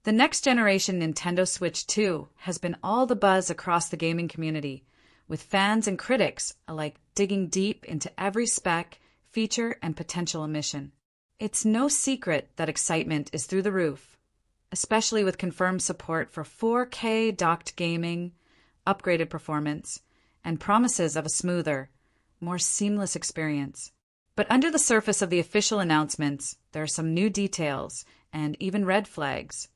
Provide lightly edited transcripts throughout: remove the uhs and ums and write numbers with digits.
The next generation Nintendo Switch 2 has been all the buzz across the gaming community, with fans and critics alike digging deep into every spec, feature, and potential omission. It's no secret that excitement is through the roof, especially with confirmed support for 4K docked gaming, upgraded performance, and promises of a smoother, more seamless experience. But under the surface of the official announcements, there are some new details and even red flags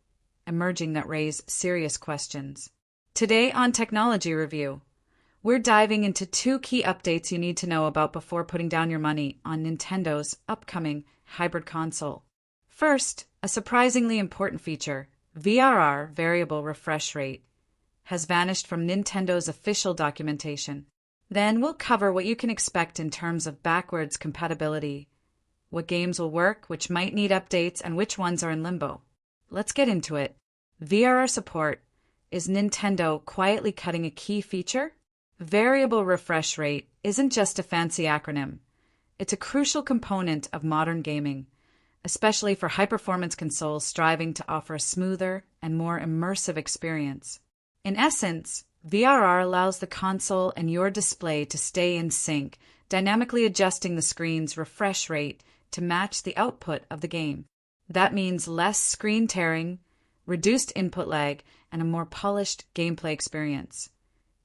emerging that raise serious questions. Today on Technology Review, we're diving into two key updates you need to know about before putting down your money on Nintendo's upcoming hybrid console. First, a surprisingly important feature, VRR variable refresh rate, has vanished from Nintendo's official documentation. Then we'll cover what you can expect in terms of backwards compatibility, what games will work, which might need updates, and which ones are in limbo. Let's get into it. VRR support. Is Nintendo quietly cutting a key feature? Variable refresh rate isn't just a fancy acronym. It's a crucial component of modern gaming, especially for high-performance consoles striving to offer a smoother and more immersive experience. In essence, VRR allows the console and your display to stay in sync, dynamically adjusting the screen's refresh rate to match the output of the game. That means less screen tearing, reduced input lag, and a more polished gameplay experience,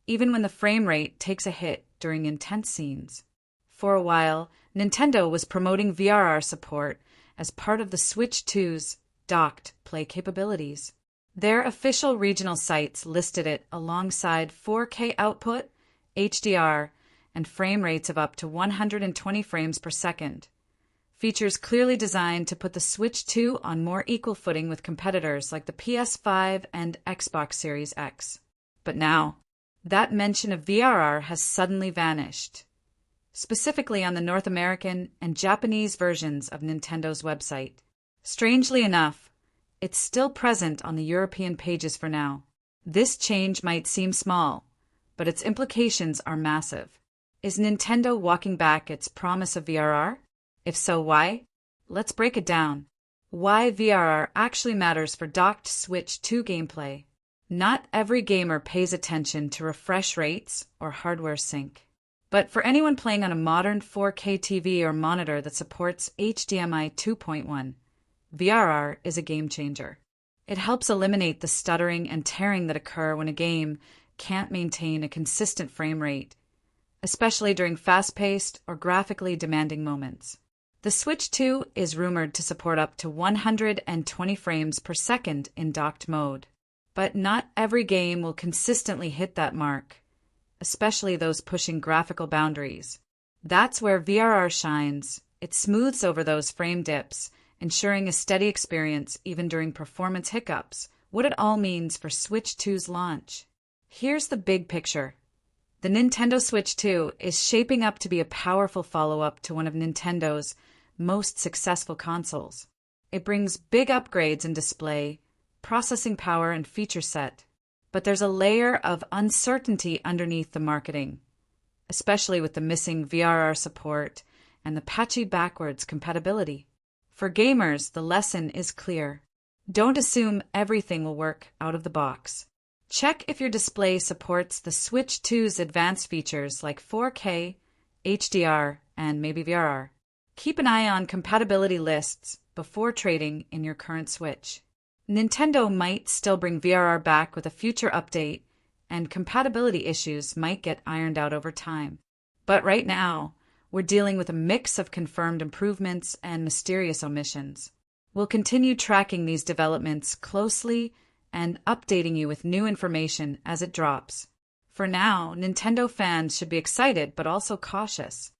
even when the frame rate takes a hit during intense scenes. For a while, Nintendo was promoting VRR support as part of the Switch 2's docked play capabilities. Their official regional sites listed it alongside 4K output, HDR, and frame rates of up to 120 frames per second. Features clearly designed to put the Switch 2 on more equal footing with competitors like the PS5 and Xbox Series X. But now, that mention of VRR has suddenly vanished, specifically on the North American and Japanese versions of Nintendo's website. Strangely enough, it's still present on the European pages for now. This change might seem small, but its implications are massive. Is Nintendo walking back its promise of VRR? If so, why? Let's break it down. Why VRR actually matters for docked Switch 2 gameplay. Not every gamer pays attention to refresh rates or hardware sync. But for anyone playing on a modern 4K TV or monitor that supports HDMI 2.1, VRR is a game changer. It helps eliminate the stuttering and tearing that occur when a game can't maintain a consistent frame rate, especially during fast-paced or graphically demanding moments. The Switch 2 is rumored to support up to 120 frames per second in docked mode. But not every game will consistently hit that mark, especially those pushing graphical boundaries. That's where VRR shines. It smooths over those frame dips, ensuring a steady experience even during performance hiccups. What it all means for Switch 2's launch. Here's the big picture. The Nintendo Switch 2 is shaping up to be a powerful follow-up to one of Nintendo's most successful consoles. It brings big upgrades in display, processing power, and feature set. But there's a layer of uncertainty underneath the marketing, especially with the missing VRR support and the patchy backwards compatibility. For gamers, the lesson is clear. Don't assume everything will work out of the box. Check if your display supports the Switch 2's advanced features like 4K, HDR, and maybe VRR. Keep an eye on compatibility lists before trading in your current Switch. Nintendo might still bring VRR back with a future update, and compatibility issues might get ironed out over time. But right now, we're dealing with a mix of confirmed improvements and mysterious omissions. We'll continue tracking these developments closely and updating you with new information as it drops. For now, Nintendo fans should be excited but also cautious.